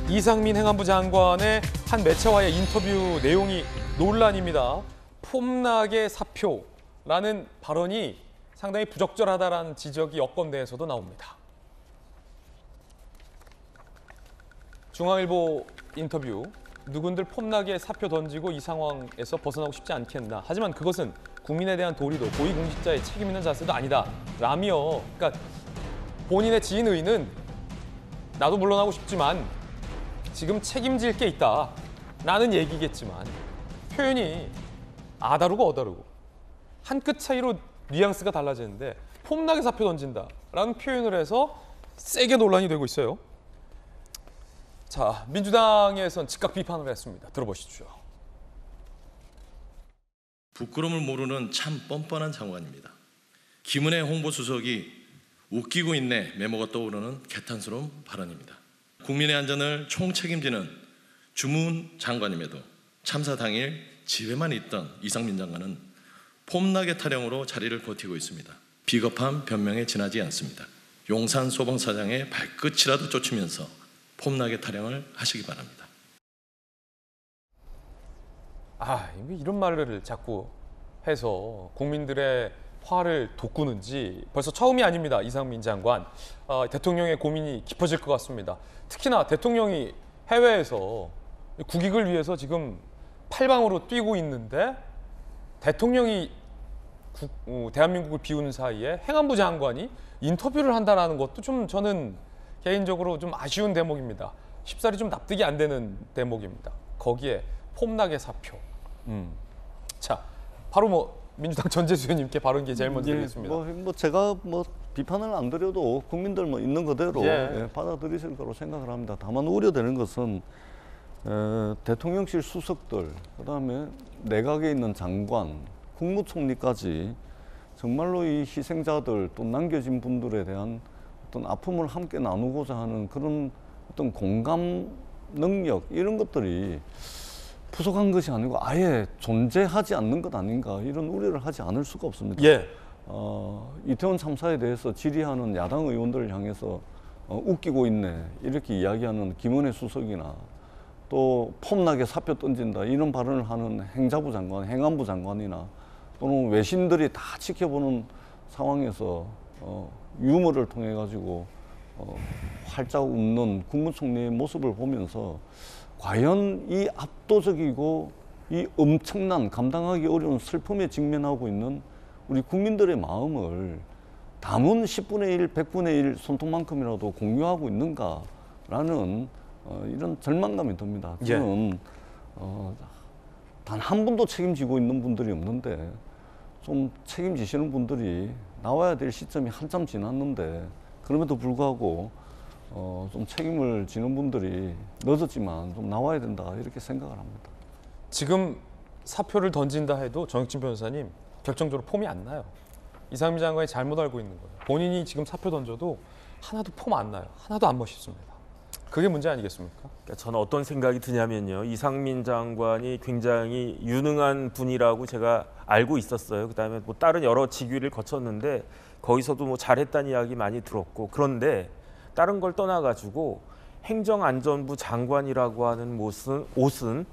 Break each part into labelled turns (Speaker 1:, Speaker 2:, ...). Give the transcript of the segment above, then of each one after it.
Speaker 1: 이상민 행안부 장관의 한 매체와의 인터뷰 내용이 논란입니다. 폼나게 사표라는 발언이 상당히 부적절하다라는 지적이 여권 내에서도 나옵니다. 중앙일보 인터뷰. 누군들 폼나게 사표 던지고 이 상황에서 벗어나고 싶지 않겠나. 하지만 그것은 국민에 대한 도리도 고위공직자의 책임 있는 자세도 아니다. 라며, 그러니까 본인의 지인의는 나도 물러나고 싶지만 지금 책임질 게 있다. 라는 얘기겠지만 표현이 아다르고 어다르고 한 끗 차이로 뉘앙스가 달라지는데 폼나게 사표 던진다라는 표현을 해서 세게 논란이 되고 있어요. 자, 민주당에선 즉각 비판을 했습니다. 들어보시죠.
Speaker 2: 부끄러움을 모르는 참 뻔뻔한 장관입니다. 김은혜 홍보수석이 웃기고 있네 메모가 떠오르는 개탄스러운 발언입니다. 국민의 안전을 총책임지는 주문 장관임에도 참사 당일 집에만 있던 이상민 장관은 폼나게 타령으로 자리를 버티고 있습니다. 비겁한 변명에 지나지 않습니다. 용산 소방사장의 발끝이라도 쫓으면서 폼나게 타령을 하시기 바랍니다.
Speaker 1: 이런 말을 자꾸 해서 국민들의 화를 돋구는지 벌써 처음이 아닙니다. 이상민 장관. 대통령의 고민이 깊어질 것 같습니다. 특히나 대통령이 해외에서 국익을 위해서 지금 팔방으로 뛰고 있는데 대통령이 대한민국을 비우는 사이에 행안부 장관이 인터뷰를 한다는 것도 좀 저는 개인적으로 좀 아쉬운 대목입니다. 쉽사리 좀 납득이 안 되는 대목입니다. 거기에 폼나게 사표. 자, 바로 민주당 전재수 의원님께 발언기 제일 먼저 드리겠습니다.
Speaker 3: 제가 비판을 안 드려도 국민들 있는 그대로 받아들이실 거로 생각을 합니다. 다만 우려되는 것은 대통령실 수석들, 그다음에 내각에 있는 장관, 국무총리까지 정말로 이 희생자들 또 남겨진 분들에 대한 어떤 아픔을 함께 나누고자 하는 그런 어떤 공감 능력 이런 것들이 부족한 것이 아니고 아예 존재하지 않는 것 아닌가 이런 우려를 하지 않을 수가 없습니다. 이태원 참사에 대해서 질의하는 야당 의원들을 향해서 웃기고 있네 이렇게 이야기하는 김은혜 수석이나 또 폼나게 사표 던진다 이런 발언을 하는 행자부 장관, 행안부 장관이나 또는 외신들이 다 지켜보는 상황에서 유머를 통해 가지고 활짝 웃는 국무총리의 모습을 보면서 과연 이 압도적이고 이 엄청난 감당하기 어려운 슬픔에 직면하고 있는 우리 국민들의 마음을 담은 10분의 1, 100분의 1 손톱만큼이라도 공유하고 있는가라는 이런 절망감이 듭니다. 지금 단 한 분도 책임지고 있는 분들이 없는데 좀 책임지시는 분들이 나와야 될 시점이 한참 지났는데 그럼에도 불구하고 좀 책임을 지는 분들이 늦었지만 좀 나와야 된다 이렇게 생각을 합니다.
Speaker 1: 지금 사표를 던진다 해도 정혁진 변호사님 결정적으로 폼이 안 나요. 이상민 장관이 잘못 알고 있는 거예요. 본인이 지금 사표 던져도 하나도 폼 안 나요. 하나도 안 멋있습니다. 그게 문제 아니겠습니까?
Speaker 4: 그러니까 저는 어떤 생각이 드냐면요. 이상민 장관이 굉장히 유능한 분이라고 제가 알고 있었어요. 그다음에 다른 여러 직위를 거쳤는데 거기서도 잘했다는 이야기 많이 들었고 그런데 다른 걸 떠나가지고 행정안전부 장관이라고 하는 옷은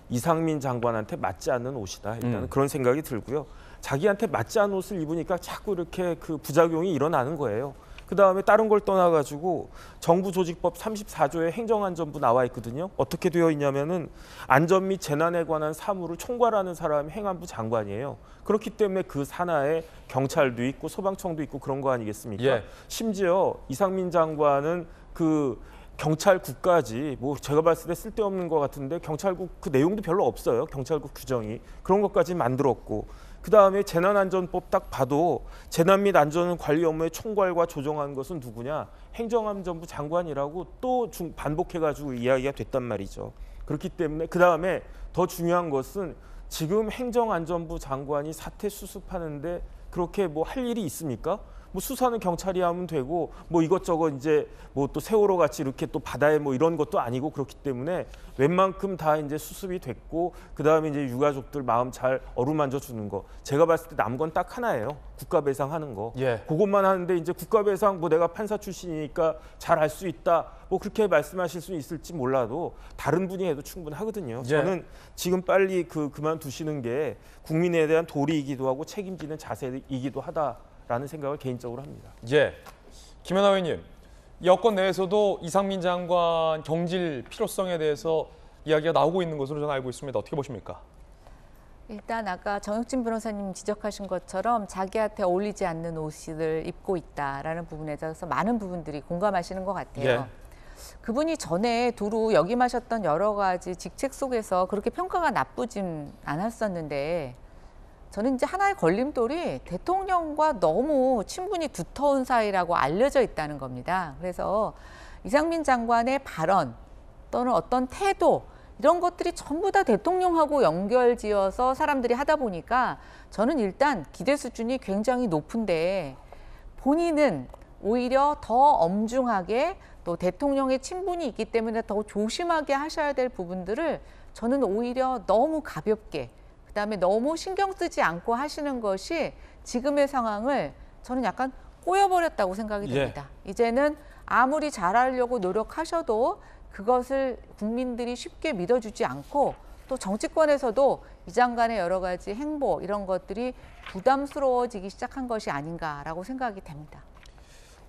Speaker 4: 이상민 장관한테 맞지 않는 옷이다. 일단은 그런 생각이 들고요. 자기한테 맞지 않은 옷을 입으니까 자꾸 이렇게 그 부작용이 일어나는 거예요. 그다음에 다른 걸 떠나가지고 정부조직법 34조에 행정안전부 나와 있거든요. 어떻게 되어 있냐면은 안전 및 재난에 관한 사무를 총괄하는 사람이 행안부 장관이에요. 그렇기 때문에 그 산하에 경찰도 있고 소방청도 있고 그런 거 아니겠습니까? 심지어 이상민 장관은 그 경찰국까지 제가 봤을 때 쓸데없는 것 같은데 경찰국 그 내용도 별로 없어요. 경찰국 규정이. 그런 것까지 만들었고 그다음에 재난안전법 딱 봐도 재난 및 안전관리 업무의 총괄과 조정한 것은 누구냐? 행정안전부 장관이라고 또 반복해가지고 이야기가 됐단 말이죠. 그렇기 때문에 그다음에 더 중요한 것은 지금 행정안전부 장관이 사태 수습하는데 그렇게 할 일이 있습니까? 뭐 수사는 경찰이 하면 되고 뭐 이것저것 이제 뭐 또 세월호 같이 이렇게 또 바다에 뭐 이런 것도 아니고 그렇기 때문에 웬만큼 다 이제 수습이 됐고 그다음에 이제 유가족들 마음 잘 어루만져 주는 거. 제가 봤을 때 남은 건 딱 하나예요. 국가 배상하는 거.
Speaker 1: 예.
Speaker 4: 그것만 하는데 이제 국가 배상 뭐 내가 판사 출신이니까 잘 알 수 있다. 뭐 그렇게 말씀하실 수 있을지 몰라도 다른 분이 해도 충분하거든요.
Speaker 1: 예.
Speaker 4: 저는 지금 빨리 그만두시는 게 국민에 대한 도리이기도 하고 책임지는 자세이기도 하다라는 생각을 개인적으로 합니다.
Speaker 1: 예. 김연아 의원님, 여권 내에서도 이상민 장관 경질 필요성에 대해서 이야기가 나오고 있는 것으로 저는 알고 있습니다. 어떻게 보십니까?
Speaker 5: 일단 아까 정혁진 변호사님 지적하신 것처럼 자기한테 어울리지 않는 옷을 입고 있다라는 부분에 대해서 많은 부분들이 공감하시는 것 같아요.
Speaker 1: 예.
Speaker 5: 그분이 전에 두루 역임하셨던 여러 가지 직책 속에서 그렇게 평가가 나쁘진 않았었는데 저는 이제 하나의 걸림돌이 대통령과 너무 친분이 두터운 사이라고 알려져 있다는 겁니다. 그래서 이상민 장관의 발언 또는 어떤 태도 이런 것들이 전부 다 대통령하고 연결지어서 사람들이 하다 보니까 저는 일단 기대 수준이 굉장히 높은데 본인은 오히려 더 엄중하게 또 대통령의 친분이 있기 때문에 더 조심하게 하셔야 될 부분들을 저는 오히려 너무 가볍게 그다음에 너무 신경 쓰지 않고 하시는 것이 지금의 상황을 저는 약간 꼬여버렸다고 생각이 됩니다. 이제는 아무리 잘하려고 노력하셔도 그것을 국민들이 쉽게 믿어주지 않고 또 정치권에서도 이 장관의 여러 가지 행보 이런 것들이 부담스러워지기 시작한 것이 아닌가라고 생각이 됩니다.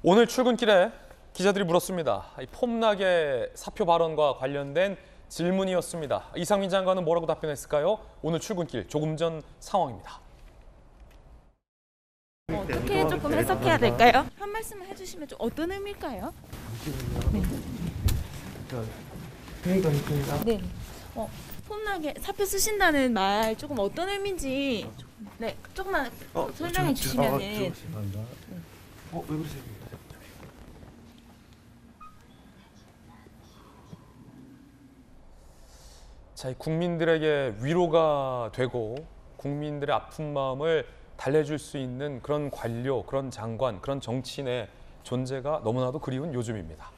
Speaker 1: 오늘 출근길에 기자들이 물었습니다. 이 폼나게 사표 발언과 관련된 질문이었습니다. 이상민 장관은 뭐라고 답변했을까요? 오늘 출근길 조금 전 상황입니다.
Speaker 6: 어떻게 조금 해석해야 될까요? 한 말씀을 해주시면 좀 어떤 의미일까요? 네. 폼나게 사표 쓰신다는 말 조금 어떤 의미인지 네 조금만 설명해 주시면은.
Speaker 4: 왜 그러세요?
Speaker 1: 자, 국민들에게 위로가 되고 국민들의 아픈 마음을 달래줄 수 있는 그런 관료, 그런 장관, 그런 정치인의 존재가 너무나도 그리운 요즘입니다.